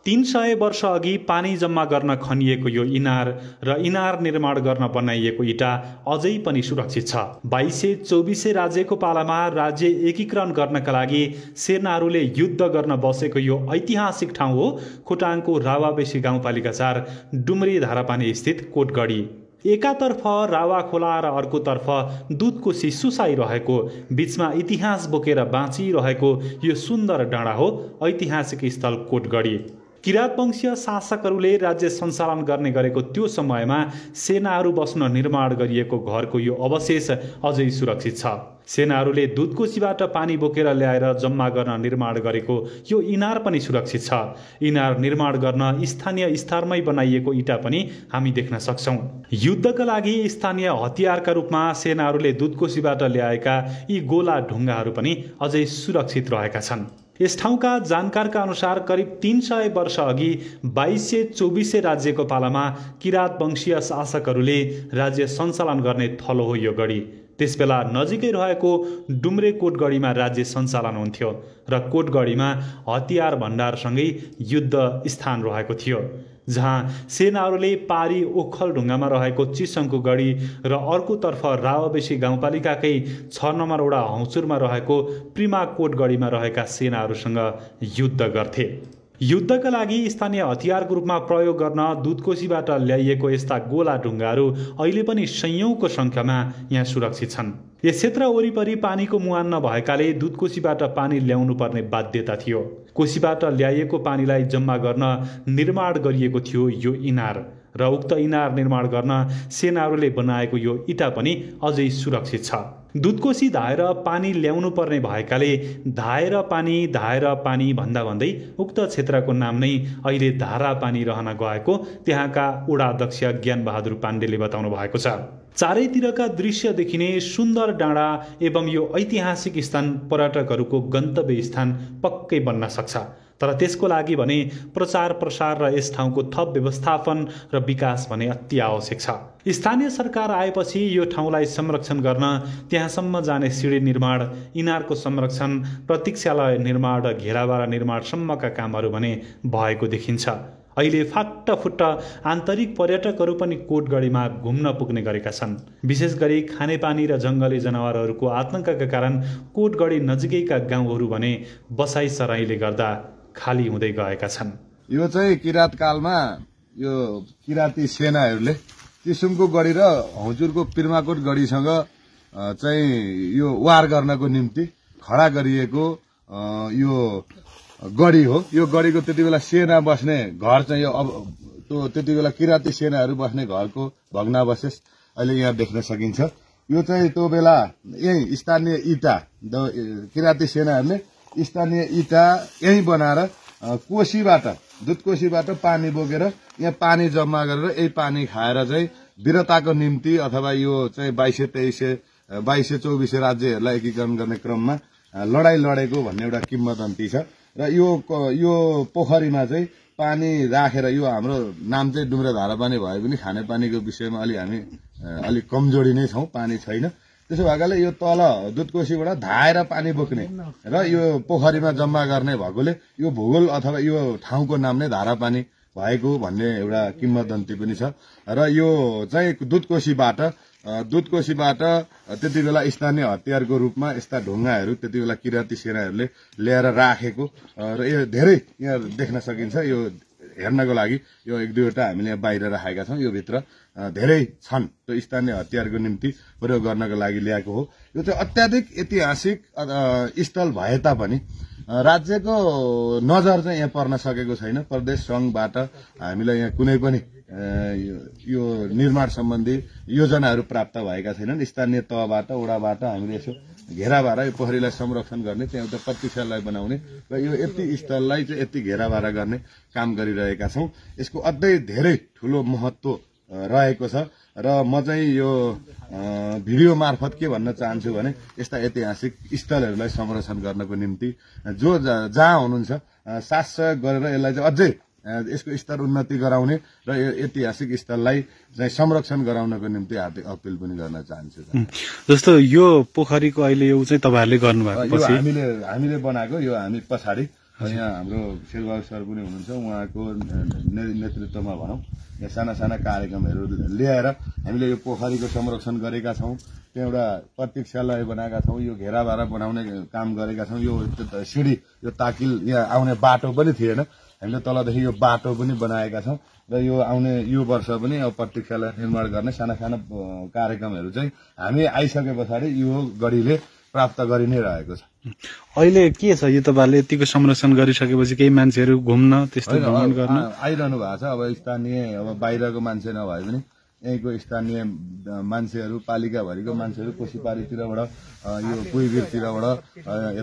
300 वर्ष अघि पानी जम्मा गर्न खनिएको यो इनार र इनार निर्माण गर्न बनाइएको इटा अझै पनि सुरक्षित छ। 2224 राज्यको पालामा राज्य एकीकरण गर्नका लागि सेनाहरूले युद्ध गर्न बसेको यो ऐतिहासिक ठाउँ हो खोटाङको रावाबेसी गाउँपालिका 4 डुम्रे धारापानी स्थित कोटगढी। एकातर्फ रावा खोला र अर्कोतर्फ दुधकोशी सुसाइरहेको बीचमा इतिहास बोकेर बाँचिरहेको यो सुन्दर डाँडा हो ऐतिहासिक स्थल कोटगढी। किरात वंशीय शासकहरूले राज्य सञ्चालन गर्ने गरेको त्यो समयमा सेनाहरू बस्न निर्माण गरिएको घरको यो अवशेष अझै सुरक्षित छ। सेनाहरूले दुधकोशीबाट पानी बोकेर ल्याएर जम्मा गर्न निर्माण गरेको यो इनार पनि सुरक्षित छ। इनार निर्माण गर्न स्थानीय स्तरमै बनाइएको इटा पनि हामी देख्न सक्छौँ। युद्धका लागि स्थानीय हतियारका रूपमा सेनाहरूले दुधकोशीबाट ल्याएका यी गोला ढुङ्गाहरू पनि अझै सुरक्षित रहेका छन्। यस ठाउँका जानकारका अनुसार करिब 300 वर्ष अघि 2224 राज्यको पालामा किरात वंशीय शासकहरूले राज्य सञ्चालन गर्ने थलो हो यो गढी। त्यसबेला नजिकै रहेको डुम्रे कोटगढीमा राज्य सञ्चालन हुन्थ्यो र कोटगढीमा हतियार भण्डारसँगै युद्ध स्थान रहेको थियो, जहाँ सेनाहरूले पारी ओखल ढुङ्गामा रहेको चिसङको गढी र अर्कोतर्फ रावाबेसी गाउँपालिकाकै 6 नम्बर वडा हौचुरमा रहेको प्रिमा कोटगढीमा रहेका सेनाहरूसँग युद्ध गर्थे। युद्धका लागि स्थानीय हतियारको रूपमा प्रयोग गर्न दुधकोशीबाट ल्याइएको यस्ता गोला ढुङ्गाहरू अहिले पनि सयौंको संख्यामा यहाँ सुरक्षित छन्। यस क्षेत्र वरिपरि पानीको मुहान नभएकाले दुधकोशीबाट पानी ल्याउनु पर्ने बाध्यता थियो। कोशीबाट ल्याइएको पानीलाई जम्मा गर्न निर्माण गरिएको थियो यो इनार र उक्त इनार निर्माण गर्न सेनाहरूले बनाएको यो इटा पनि अझै सुरक्षित छ। दुधकोशी धाएर पानी ल्याउनु पर्ने भएकाले धाएर पानी भन्दा भन्दै उक्त क्षेत्रको नाम नै अहिले धारा पानी रहन गएको त्यहाँका वडा अध्यक्ष ज्ञानबहादुर पाण्डेले बताउनु भएको छ। चारैतिरका दृश्य देखिने सुन्दर डाँडा एवं यो ऐतिहासिक स्थान पर्यटकहरूको गन्तव्य स्थान पक्कै बन्न सक्छ, तर त्यसको लागि भने प्रचार प्रसार र यस ठाउँको थप व्यवस्थापन र विकास भने अति आवश्यक छ। स्थानीय सरकार आएपछि यो ठाउँलाई संरक्षण गर्न त्यहाँसम्म जाने सिडी निर्माण, इनारको संरक्षण, प्रतीक्षालय निर्माण र घेराबारा निर्माणसम्मका कामहरू भने भएको देखिन्छ। अहिले फाट्टाफुट्ट आन्तरिक पर्यटकहरू पनि कोटगढीमा घुम्न पुग्ने गरेका छन्। विशेष गरी खानेपानी र जङ्गली जनावरहरूको आतंकका कारण कोटगढी नजिकैका गाउँहरू भने बसाई सराईले गर्दा खाली हुँदै गएका छन्। यो चाहिँ किरात कालमा यो किराती सेनाहरूले चिसुङको गढी र हौचुरको पिर्माकोट गढीसँग चाहिँ यो वार गर्नको निम्ति खडा गरिएको यो गढी हो। यो गढीको त्यति बेला सेना बस्ने घर चाहिँ यो अब त्यति बेला किराती सेनाहरू बस्ने घरको भग्नावशेष अहिले यहाँ देख्न सकिन्छ। यो चाहिँ त्यो बेला यही स्थानीय इटा किराती सेनाहरूले स्थानीय इटा यही बनाएर कोशीबाट दुधकोशीबाट पानी बोकेर यहाँ पानी जम्मा गरेर यही पानी खाएर चाहिँ वीरताको निम्ति अथवा यो चाहिँ 2224 राज्यहरूलाई एकीकरण गर्ने क्रममा लडाई लडेको भन्ने एउटा किम्वदन्ती छ। र यो पोखरीमा चाहिँ पानी राखेर यो हाम्रो नाम चाहिँ डुम्रे धारापानी भए पनि खानेपानीको विषयमा हामी अलिक कमजोरी नै छौं, पानी छैन। त्यसो भएकाले यो तल दुधकोशीबाट धाएर पानी बोक्ने र यो पोखरीमा जम्मा गर्ने भएकोले यो भूगोल अथवा यो ठाउँको नाम नै धारापानी भएको भन्ने एउटा किम्वदन्ती पनि छ। र यो चाहिँ दुधकोशीबाट त्यति बेला स्थानीय हतियारको रूपमा यस्ता ढुङ्गाहरू त्यति बेला किराती सेनाहरूले ल्याएर राखेको र यो धेरै यहाँ देख्न सकिन्छ। यो हेर्नको लागि यो एक दुईवटा हामीले यहाँ बाहिर राखेका छौं। यो भित्र धेरै छन् त्यो स्थानीय हतियारको निम्ति प्रयोग गर्नको लागि ल्याएको हो। यो चाहिँ अत्याधिक ऐतिहासिक स्थल भए तापनि राज्यको नजर चाहिँ यहाँ पर्न सकेको छैन। प्रदेश संघबाट हामीलाई यहाँ कुनै पनि यो निर्माण सम्बन्धी योजनाहरू प्राप्त भएका छैनन्। स्थानीय तहबाट वडाबाट हामीले यसो घेराबारा यो पोखरीलाई संरक्षण गर्ने, त्यहाँ एउटा प्रतीक्षालय बनाउने र यो यति स्थललाई चाहिँ यति घेराबारा गर्ने काम गरिरहेका छौं। यसको अझै धेरै ठूलो महत्व रहेको छ र म चाहिँ यो भिडियो मार्फत के भन्न चाहन्छु भने यस्ता ऐतिहासिक स्थलहरूलाई संरक्षण गर्नको निम्ति जो जहाँ हुनुहुन्छ साथ सहयोग गरेर यसलाई चाहिँ अझै यसको स्तर उन्नति गराउने र ऐतिहासिक स्थललाई चाहिँ संरक्षण गराउनको निम्ति हार्दिक अपिल पनि गर्न चाहन्छु। जस्तो यो पोखरीको अहिले यो चाहिँ तपाईहरुले गर्नुभएको पछि हामीले बनाएको यो हामी पछाडी यहाँ हाम्रो शेरबहादुर सर पनि हुनुहुन्छ, उहाँको नेतृत्वमा भनौँ यहाँ साना साना कार्यक्रमहरू ल्याएर हामीले यो पोखरीको संरक्षण गरेका छौँ। त्यहाँ एउटा प्रतीक्षालय बनाएका छौँ, यो घेराभारा बनाउने काम गरेका छौँ। यो सिँढी यो ताकिल यहाँ आउने बाटो पनि थिएन, हामीले तलदेखि यो बाटो पनि बनाएका छौँ र यो आउने यो वर्ष पनि अब प्रतीक्षालय निर्माण गर्ने साना साना कार्यक्रमहरू चाहिँ हामी आइसके पछाडि यो गढीले प्राप्त गरि नै रहेको छ। अहिले के छ यो तपाईँहरूले यतिको संरक्षण गरिसकेपछि केही मान्छेहरू घुम्न त्यस्तो भ्रमण गर्न आइरहनु भएको छ। अब स्थानीय अब बाहिरको मान्छे नभए पनि यहीँको स्थानीय मान्छेहरू पालिकाभरिको मान्छेहरू कोसीपारीतिरबाट यो कुइबिरतिरबाट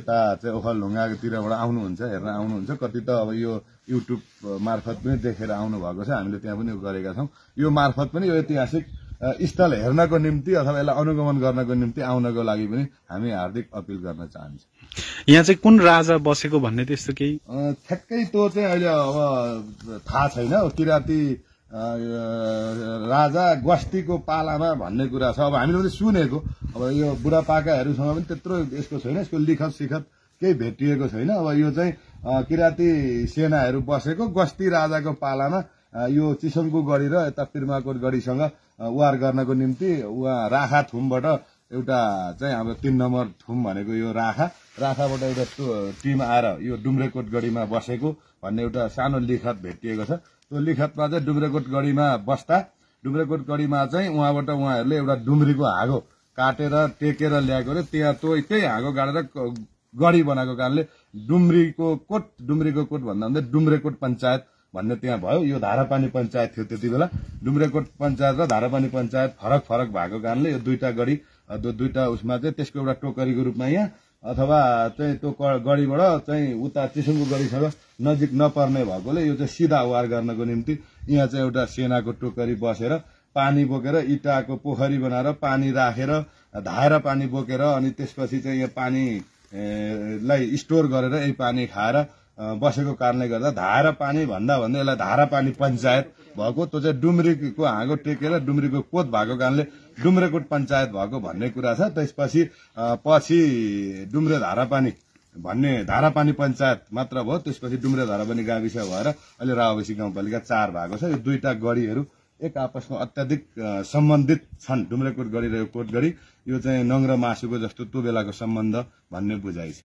यता चाहिँ ओखलढुङ्गातिरबाट आउनुहुन्छ, हेर्न आउनुहुन्छ। कति त अब यो युट्युब मार्फत पनि देखेर आउनु भएको छ, हामीले त्यहाँ पनि गरेका छौँ। यो मार्फत पनि यो ऐतिहासिक स्थल हेर्नको निम्ति अथवा यसलाई अनुगमन गर्नको निम्ति आउनको लागि पनि हामी हार्दिक अपिल गर्न चाहन्छौँ। यहाँ चाहिँ कुन राजा बसेको भन्ने त्यस्तो केही ठ्याक्कै त्यो चाहिँ अहिले अब थाहा छैन। किराँती राजा गस्तीको पालामा भन्ने कुरा छ, अब हामीले पनि सुनेको। अब यो बुढापाकाहरूसँग पनि त्यत्रो यसको छैन, यसको लिखत सिखत केही भेटिएको छैन। अब यो चाहिँ किराँती सेनाहरू बसेको गस्ती राजाको पालामा यो चिसङको गढी र यता पिर्माकोट गढीसँग वार गर्नको निम्ति उहाँ राखा थुमबाट एउटा चाहिँ हाम्रो 3 नम्बर थुम भनेको यो राखाबाट एउटा टिम आएर यो डुम्रेकोट गढीमा बसेको भन्ने एउटा सानो लिखत भेटिएको छ। त्यो लिखतमा चाहिँ डुम्रेकोट गढीमा बस्दा डुम्रेकोट गढीमा चाहिँ उहाँबाट उहाँहरूले एउटा डुम्रीको हाँगो काटेर टेकेर ल्याएको रे, त्यहाँ त्यही हाँगो गाडेर गढी बनाएको कारणले डुम्रीको कोट भन्दा डुम्रेकोट पञ्चायत भन्ने त्यहाँ भयो। यो धारापानी पञ्चायत थियो त्यति बेला। डुम्रेकोट पञ्चायत र धारापानी पञ्चायत फरक भएको कारणले यो दुईटा गढी दुईटा उसमा चाहिँ त्यसको एउटा टोकरीको रूपमा यहाँ अथवा चाहिँ त्यो गढीबाट चाहिँ उता चिसुङको गढीसँग नजिक नपर्ने भएकोले यो चाहिँ सिधा वार गर्नको निम्ति यहाँ चाहिँ एउटा सेनाको टोकरी बसेर पानी बोकेर इँटाको पोखरी बनाएर पानी राखेर धाएर पानी बोकेर अनि त्यसपछि चाहिँ यहाँ पानीलाई स्टोर गरेर यही पानी खाएर बसेको कारणले गर्दा धारा पानी भन्दा यसलाई धारापानी पञ्चायत भएको। त्यो चाहिँ डुम्रीको हाँगो टेकेर डुम्रीको कोत भएको कारणले डुम्रेकोट पञ्चायत भएको भन्ने कुरा छ। त्यसपछि पछि डुम्रे धारापानी भन्ने धारापानी पञ्चायत मात्र भयो। त्यसपछि डुम्रे धारापानी गाविस भएर अहिले रावबेसी गाउँपालिका 4 भएको छ। यो दुईटा गढीहरू एक आपसमा अत्याधिक सम्बन्धित छन्। डुम्रेकोट गढी र यो कोट गढी यो चाहिँ नङ र मासुको जस्तो त्यो बेलाको सम्बन्ध भन्ने बुझाइ छ।